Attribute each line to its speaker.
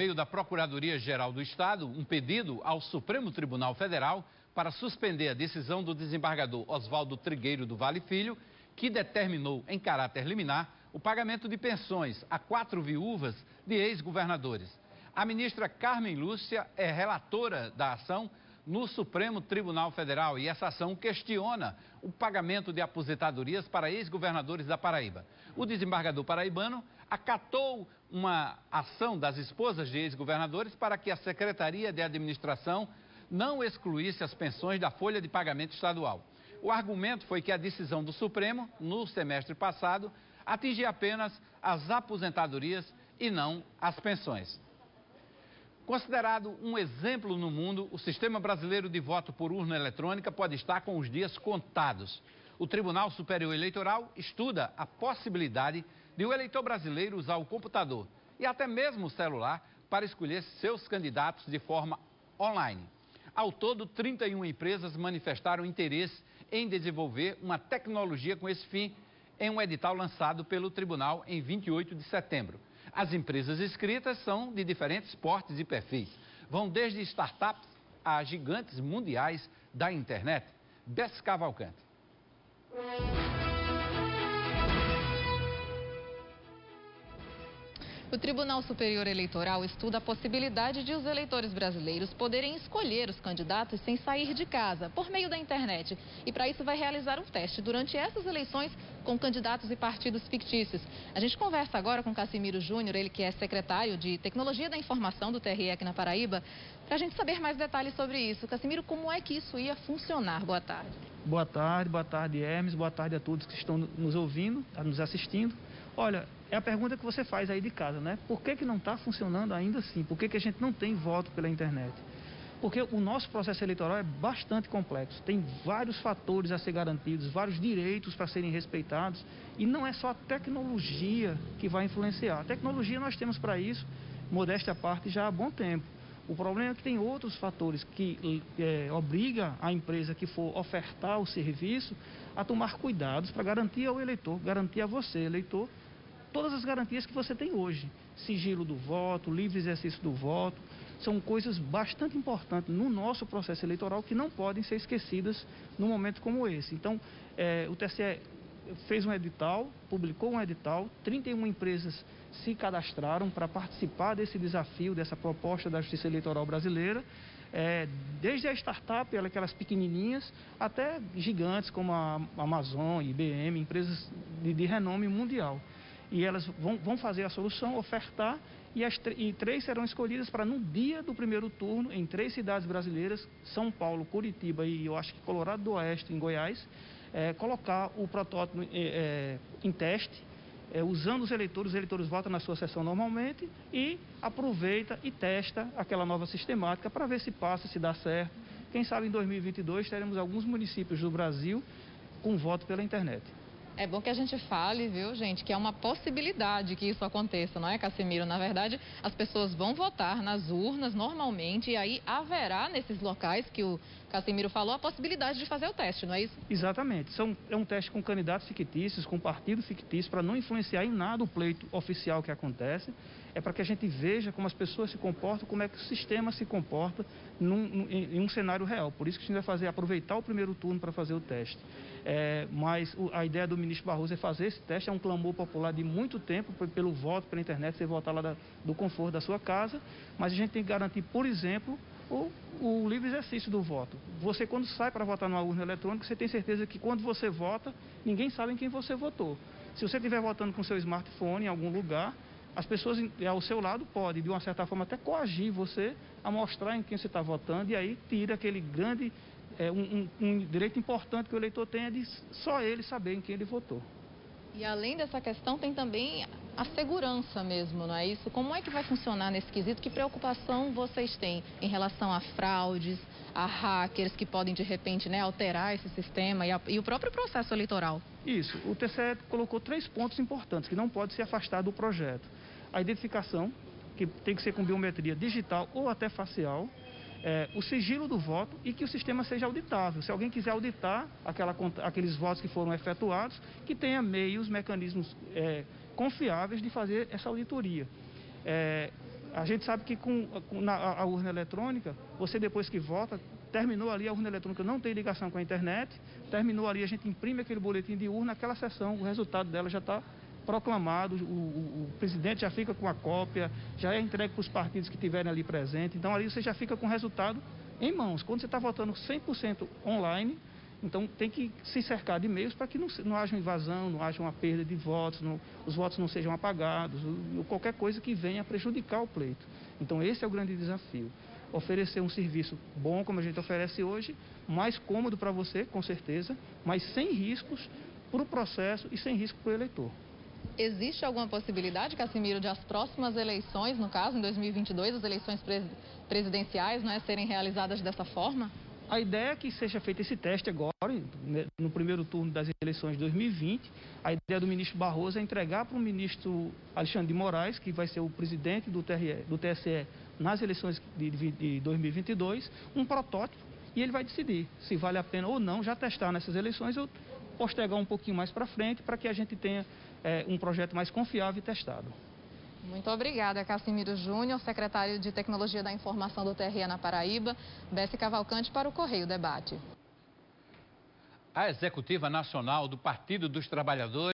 Speaker 1: Meio da Procuradoria-Geral do Estado, um pedido ao Supremo Tribunal Federal para suspender a decisão do desembargador Oswaldo Trigueiro do Vale Filho, que determinou em caráter liminar o pagamento de pensões a 4 viúvas de ex-governadores. A ministra Carmen Lúcia é relatora da ação no Supremo Tribunal Federal e essa ação questiona o pagamento de aposentadorias para ex-governadores da Paraíba. O desembargador paraibano acatou uma ação das esposas de ex-governadores para que a Secretaria de Administração não excluísse as pensões da folha de pagamento estadual. O argumento foi que a decisão do Supremo, no semestre passado, atingia apenas as aposentadorias e não as pensões. Considerado um exemplo no mundo, o sistema brasileiro de voto por urna eletrônica pode estar com os dias contados. O Tribunal Superior Eleitoral estuda a possibilidade de o eleitor brasileiro usar o computador e até mesmo o celular para escolher seus candidatos de forma online. Ao todo, 31 empresas manifestaram interesse em desenvolver uma tecnologia com esse fim em um edital lançado pelo tribunal em 28 de setembro. As empresas inscritas são de diferentes portes e perfis. Vão desde startups a gigantes mundiais da internet. Bess Cavalcante.
Speaker 2: O Tribunal Superior Eleitoral estuda a possibilidade de os eleitores brasileiros poderem escolher os candidatos sem sair de casa, por meio da internet. E para isso vai realizar um teste durante essas eleições com candidatos e partidos fictícios. A gente conversa agora com Cassimiro Júnior, ele que é secretário de Tecnologia da Informação do TRE aqui na Paraíba, para a gente saber mais detalhes sobre isso. Cassimiro, como é que isso ia funcionar? Boa tarde.
Speaker 3: Boa tarde, Hermes. Boa tarde a todos que estão nos ouvindo, nos assistindo. Olha, é a pergunta que você faz aí de casa, né? Por que não está funcionando ainda assim? Por que a gente não tem voto pela internet? Porque o nosso processo eleitoral é bastante complexo. Tem vários fatores a ser garantidos, vários direitos para serem respeitados. E não é só a tecnologia que vai influenciar. A tecnologia nós temos para isso, modéstia à parte, já há bom tempo. O problema é que tem outros fatores que obriga a empresa que for ofertar o serviço a tomar cuidados para garantir ao eleitor, garantir a você, eleitor, todas as garantias que você tem hoje. Sigilo do voto, livre exercício do voto, são coisas bastante importantes no nosso processo eleitoral que não podem ser esquecidas num momento como esse. Então, o TSE fez um edital, publicou um edital, 31 empresas se cadastraram para participar desse desafio, dessa proposta da Justiça Eleitoral brasileira, desde a startup, aquelas pequenininhas, até gigantes como a Amazon, IBM, empresas de renome mundial. E elas vão fazer a solução, ofertar, e 3 serão escolhidas para, no dia do primeiro turno, em 3 cidades brasileiras, São Paulo, Curitiba e eu acho que Colorado do Oeste, em Goiás, colocar o protótipo em teste, usando os eleitores votam na sua sessão normalmente e aproveita e testa aquela nova sistemática para ver se passa, se dá certo. Quem sabe em 2022 teremos alguns municípios do Brasil com voto pela internet.
Speaker 2: É bom que a gente fale, viu, gente, que é uma possibilidade que isso aconteça, não é, Cassimiro? Na verdade, as pessoas vão votar nas urnas normalmente e aí haverá nesses locais que o Cassimiro falou a possibilidade de fazer o teste, não é isso?
Speaker 3: Exatamente. É um teste com candidatos fictícios, com partidos fictícios, para não influenciar em nada o pleito oficial que acontece. É para que a gente veja como as pessoas se comportam, como é que o sistema se comporta em um cenário real. Por isso que a gente vai aproveitar o primeiro turno para fazer o teste. Mas a ideia do ministro Barroso é fazer esse teste, é um clamor popular de muito tempo pelo voto pela internet, você votar lá do conforto da sua casa, mas a gente tem que garantir, por exemplo, o livre exercício do voto. Você, quando sai para votar numa urna eletrônica, você tem certeza que quando você vota, ninguém sabe em quem você votou. Se você estiver votando com seu smartphone em algum lugar, as pessoas ao seu lado podem, de uma certa forma, até coagir você a mostrar em quem você está votando, e aí tira aquele grande, um direito importante que o eleitor tem, é de só ele saber em quem ele votou.
Speaker 2: E além dessa questão, tem também a segurança mesmo, não é isso? Como é que vai funcionar nesse quesito? Que preocupação vocês têm em relação a fraudes, a hackers que podem, de repente, alterar esse sistema e o próprio processo eleitoral?
Speaker 3: Isso. O TCE colocou 3 pontos importantes que não pode se afastar do projeto. A identificação, que tem que ser com biometria digital ou até facial. O sigilo do voto e que o sistema seja auditável. Se alguém quiser auditar aqueles votos que foram efetuados, que tenha mecanismos confiáveis de fazer essa auditoria. A gente sabe que a urna eletrônica, você depois que vota, terminou ali a urna eletrônica, não tem ligação com a internet, terminou ali, a gente imprime aquele boletim de urna, aquela sessão, o resultado dela já está proclamado, o presidente já fica com a cópia, já é entregue para os partidos que estiverem ali presentes, então ali você já fica com o resultado em mãos. Quando você está votando 100% online, então tem que se cercar de meios para que não haja invasão, não haja uma perda de votos, os votos não sejam apagados, ou qualquer coisa que venha prejudicar o pleito. Então esse é o grande desafio. Oferecer um serviço bom, como a gente oferece hoje, mais cômodo para você, com certeza, mas sem riscos para o processo e sem risco para o eleitor.
Speaker 2: Existe alguma possibilidade, Cassimiro, de as próximas eleições, no caso, em 2022, as eleições presidenciais, serem realizadas dessa forma?
Speaker 3: A ideia é que seja feito esse teste agora, no primeiro turno das eleições de 2020. A ideia do ministro Barroso é entregar para o ministro Alexandre de Moraes, que vai ser o presidente do TSE nas eleições de 2022, um protótipo, e ele vai decidir se vale a pena ou não já testar nessas eleições ou postergar um pouquinho mais para frente para que a gente tenha um projeto mais confiável e testado.
Speaker 2: Muito obrigada, Cassimiro Júnior, secretário de Tecnologia da Informação do TRE na Paraíba. Bessi Cavalcante para o Correio Debate.
Speaker 1: A executiva nacional do Partido dos Trabalhadores